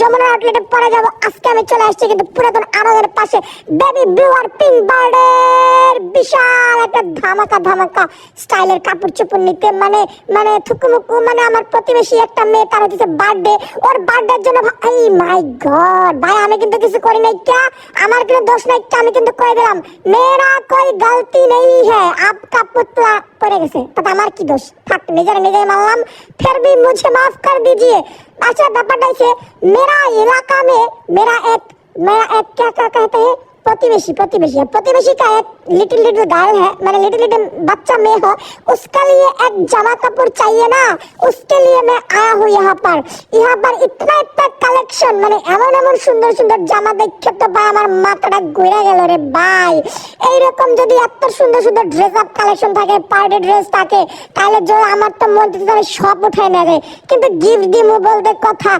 যমুনা আউটলেটে পরে যাব। আজকে আমি চলে আসছি কিন্তু পুরাতন আমাদের পাশে বেবি ব্লু আর পিঙ্ক বার্ডের বিশাল একটা ধামাকা স্টাইলের কাপড় চোপড় নিতে, মানে মানে থুকুমুকু, মানে আমার প্রতিবেশী একটা মেয়ে, তার হচ্ছে বার্থডে। ওর বার্থডের জন্য এই মাই গড ভাই, আমি কিন্তু কিছু করি নাই, क्या আমার কোনো দোষ নাই, আমি কিন্তু কই দিলাম মেরা कोई गलती नहीं है, आपका पुतला পড়ে গেছে, তাতে আমার কি দোষ? থাক, নিজেই মানলাম, फिर भी मुझे माफ कर दीजिए। अच्छा ব্যাপারটা হচ্ছে मेरा इलाका में मेरा एक क्या क्या कहते हैं, प्रतिवेशी का एक लिटिल गर्ल है, मैंने लिटिल बच्चा में हो, उसके लिए एक जमा कपड़ चाहिए ना, उसके लिए मैं आया हूँ यहाँ पर इतना কালেকশন, মানে এমন সুন্দর জামা দেখে তো ভাই আমার মাথাটা ঘুরে গেল রে ভাই। এইরকম যদি এত সুন্দর ড্রেস আপ কালেকশন থাকে, পার্টি ড্রেস থাকে, তাহলে আমার তো মন থেকে সব উঠাই না যায়, কিন্তু গিফট দিমু বলতে কথা